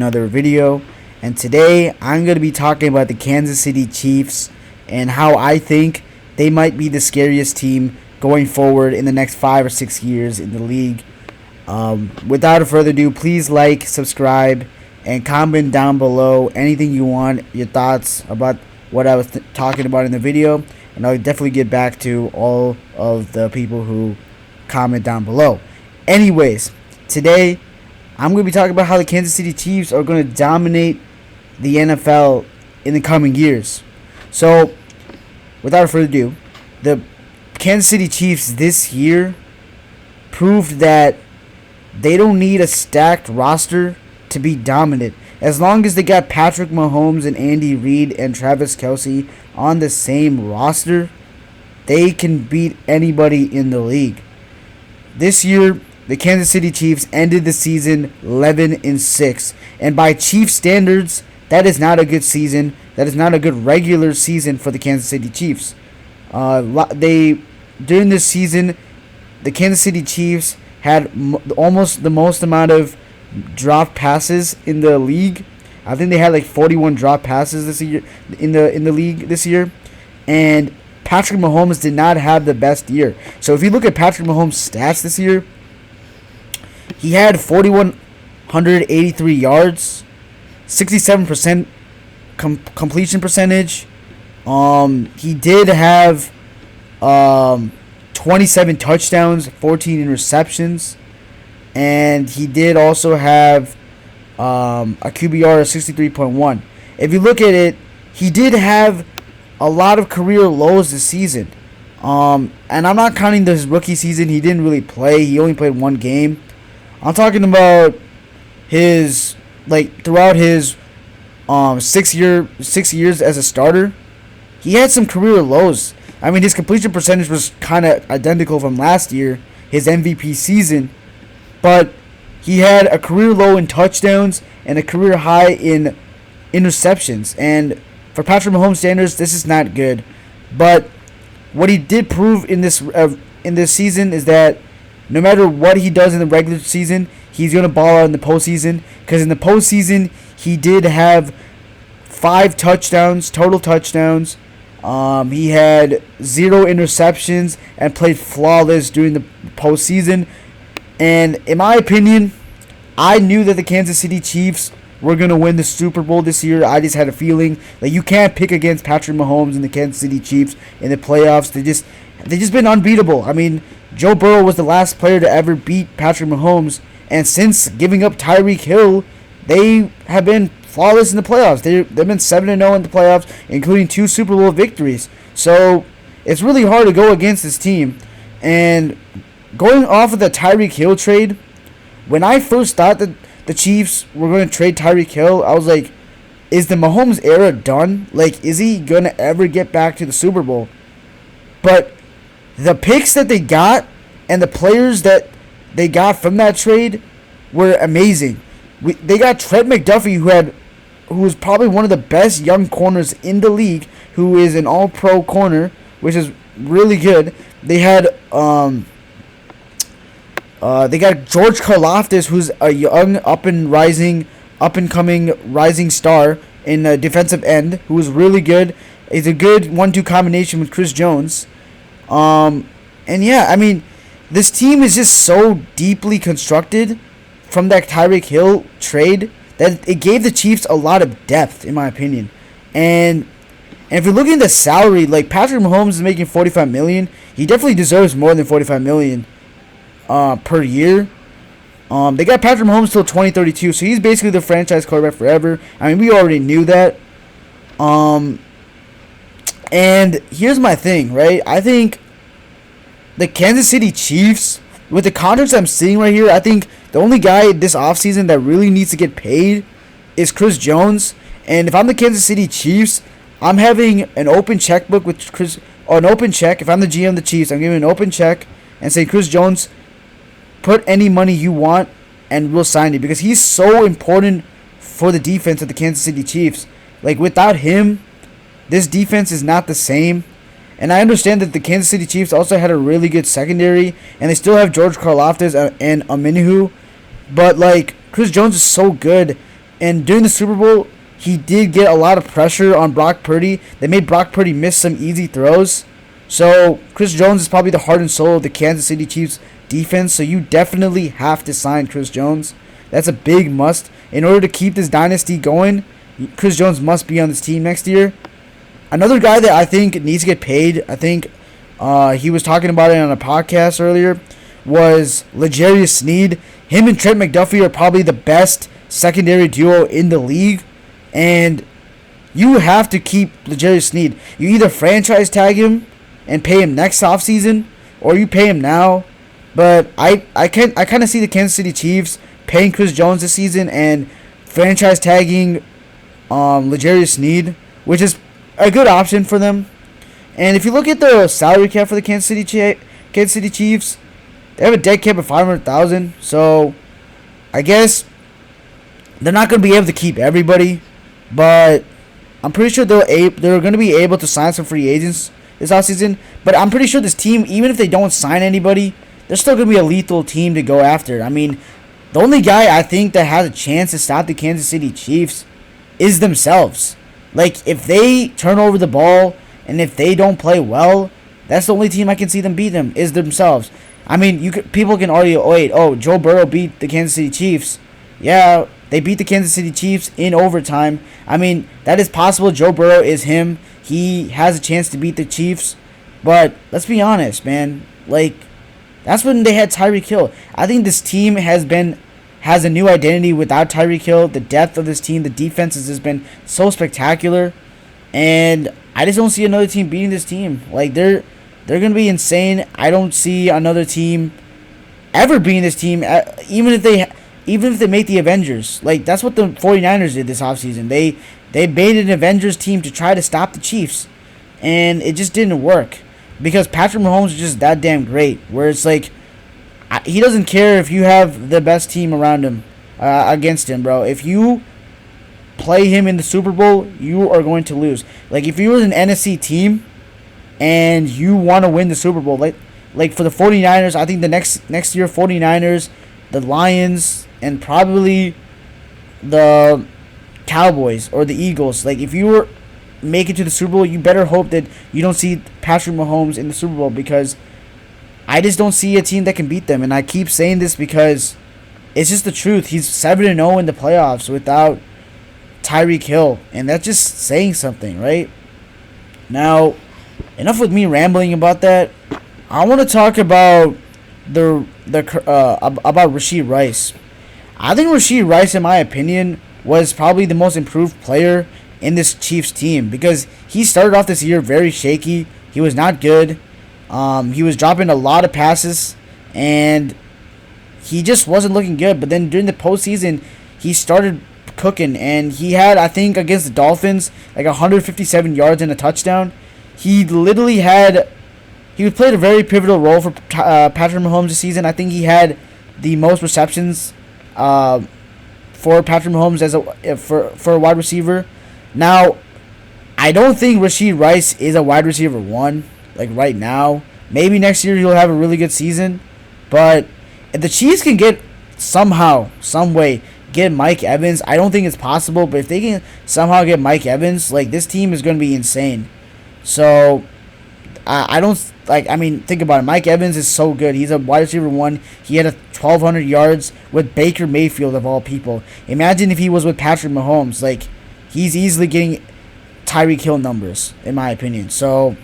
another video. And today I'm going to be talking about the Kansas City Chiefs and how I think they might be the scariest team going forward in the next 5 or 6 years in the league. Without further ado, please like, subscribe, and comment down below anything you want, your thoughts about what I was talking about in the video. And I'll definitely get back to all of the people who comment down below. Anyways, today I'm going to be talking about how the Kansas City Chiefs are going to dominate the NFL in the coming years. So, without further ado, the Kansas City Chiefs this year proved that they don't need a stacked roster to be dominant. As long as they got Patrick Mahomes and Andy Reid and Travis Kelce on the same roster, they can beat anybody in the league. This year, the Kansas City Chiefs ended the season 11-6, and by Chiefs standards, that is not a good season. That is not a good regular season for the Kansas City Chiefs. During this season, the Kansas City Chiefs had almost the most amount of drop passes in the league. I think they had like 41 drop passes this year in the league this year, and Patrick Mahomes did not have the best year. So if you look at Patrick Mahomes' stats this year, he had 4,183 yards, 67% completion percentage. He did have 27 touchdowns, 14 interceptions, and he did also have a QBR of 63.1. If you look at it, he did have a lot of career lows this season. And I'm not counting this rookie season. He didn't really play. He only played one game. I'm talking about his throughout his 6 years as a starter. He had some career lows. I mean, his completion percentage was kind of identical from last year, his MVP season, but he had a career low in touchdowns and a career high in interceptions. And for Patrick Mahomes standards, this is not good. But what he did prove in this season is that no matter what he does in the regular season, he's going to ball out in the postseason. Because in the postseason, he did have 5 touchdowns, total touchdowns. He had 0 interceptions and played flawless during the postseason. And in my opinion, I knew that the Kansas City Chiefs were going to win the Super Bowl this year. I just had a feeling that you can't pick against Patrick Mahomes and the Kansas City Chiefs in the playoffs. They just been unbeatable. I mean, Joe Burrow was the last player to ever beat Patrick Mahomes, and since giving up Tyreek Hill, they have been flawless in the playoffs. They've been 7-0 in the playoffs, including 2 Super Bowl victories. So it's really hard to go against this team. And going off of the Tyreek Hill trade, when I first thought that the Chiefs were going to trade Tyreek Hill, I was like, is the Mahomes era done? Like, is he going to ever get back to the Super Bowl? But the picks that they got and the players that they got from that trade were amazing. They got Trent McDuffie, who was probably one of the best young corners in the league, who is an all-pro corner, which is really good. They had they got George Karlaftis, who's a young up-and-coming rising star in defensive end, who is really good. It's a good 1-2 combination with Chris Jones. And yeah, I mean, this team is just so deeply constructed from that Tyreek Hill trade that it gave the Chiefs a lot of depth, in my opinion. And if you're looking at the salary, like Patrick Mahomes is making $45 million, he definitely deserves more than $45 million per year. They got Patrick Mahomes till 2032, so he's basically the franchise quarterback forever. I mean, we already knew that. And here's my thing, right? I think the Kansas City Chiefs, with the contracts I'm seeing right here, I think the only guy this offseason that really needs to get paid is Chris Jones. And if I'm the Kansas City Chiefs, I'm having an open checkbook with Chris, or an open check. If I'm the GM of the Chiefs, I'm giving an open check and say, Chris Jones, put any money you want and we'll sign it, because he's so important for the defense of the Kansas City Chiefs. Like, without him, this defense is not the same. And I understand that the Kansas City Chiefs also had a really good secondary, and they still have George Karlaftis and Aminu. But, like, Chris Jones is so good. and during the Super Bowl, he did get a lot of pressure on Brock Purdy. They made Brock Purdy miss some easy throws. So Chris Jones is probably the heart and soul of the Kansas City Chiefs defense. So you definitely have to sign Chris Jones. That's a big must. In order to keep this dynasty going, Chris Jones must be on this team next year. Another guy that I think needs to get paid, I think he was talking about it on a podcast earlier, was L'Jarius Sneed. Him and Trent McDuffie are probably the best secondary duo in the league. And you have to keep L'Jarius Sneed. You either franchise tag him and pay him next offseason, or you pay him now. But I kind of see the Kansas City Chiefs paying Chris Jones this season and franchise tagging L'Jarius Sneed, which is a good option for them. And if you look at the salary cap for the Kansas City Chiefs, they have a dead cap of $500,000. So I guess they're not going to be able to keep everybody, but I'm pretty sure they're going to be able to sign some free agents this offseason. But I'm pretty sure this team, even if they don't sign anybody, they're still going to be a lethal team to go after. I mean, the only guy I think that has a chance to stop the Kansas City Chiefs is themselves. Like, if they turn over the ball and if they don't play well, that's the only team I can see them beat them, is themselves. I mean, people can argue, Joe Burrow beat the Kansas City Chiefs. Yeah, they beat the Kansas City Chiefs in overtime. I mean, that is possible. Joe Burrow is him. He has a chance to beat the Chiefs. But let's be honest, man. Like, that's when they had Tyreek Hill. I think this team has a new identity without Tyreek Hill. The depth of this team, the defense has just been so spectacular. And I just don't see another team beating this team. Like, they're going to be insane. I don't see another team ever beating this team, even if they make the Avengers. Like, that's what the 49ers did this offseason. They made an Avengers team to try to stop the Chiefs. And it just didn't work. Because Patrick Mahomes is just that damn great. Where it's like, he doesn't care if you have the best team around him, against him, bro. If you play him in the Super Bowl, you are going to lose. Like, if you were an NFC team and you want to win the Super Bowl, like for the 49ers, I think the next year 49ers, the Lions, and probably the Cowboys or the Eagles, like, if you were make it to the Super Bowl, you better hope that you don't see Patrick Mahomes in the Super Bowl, because I just don't see a team that can beat them. And I keep saying this because it's just the truth. He's 7-0 in the playoffs without Tyreek Hill, and that's just saying something, right? Now, enough with me rambling about that. I want to talk about about Rashee Rice. I think Rashee Rice, in my opinion, was probably the most improved player in this Chiefs team, because he started off this year very shaky. He was not good. He was dropping a lot of passes, and he just wasn't looking good. But then during the postseason, he started cooking, and he had, I think, against the Dolphins, like 157 yards and a touchdown. He literally played a very pivotal role for Patrick Mahomes this season. I think he had the most receptions for Patrick Mahomes for a wide receiver. Now, I don't think Rashee Rice is a wide receiver one, like right now. Maybe next year he'll have a really good season. But if the Chiefs can get somehow, some way, get Mike Evans, I don't think it's possible, but if they can somehow get Mike Evans, like, this team is going to be insane. So, think about it. Mike Evans is so good. He's a wide receiver one. He had 1,200 yards with Baker Mayfield, of all people. Imagine if he was with Patrick Mahomes. Like, he's easily getting Tyreek Hill numbers, in my opinion. So,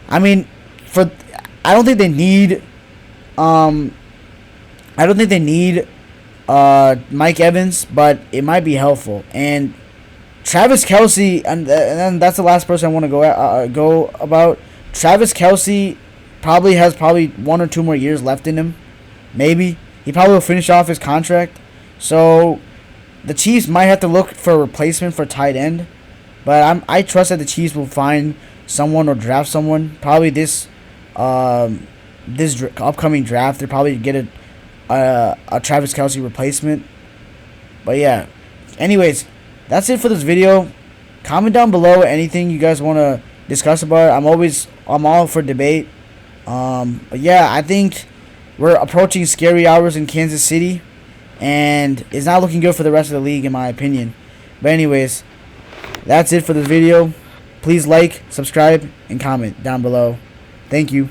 I mean, I don't think they need Mike Evans, but it might be helpful. And Travis Kelce, and then that's the last person I want to go about. Travis Kelce probably has 1 or 2 more years left in him. Maybe. He probably will finish off his contract. So the Chiefs might have to look for a replacement for tight end. But I trust that the Chiefs will find someone or draft someone. Probably this upcoming draft, they'll probably get a Travis Kelce replacement. But yeah. Anyways, that's it for this video. Comment down below anything you guys want to discuss about it. I'm all for debate. But yeah, I think we're approaching scary hours in Kansas City, and is not looking good for the rest of the league, in my opinion. But anyways, that's it for this video. Please like, subscribe, and comment down below. Thank you.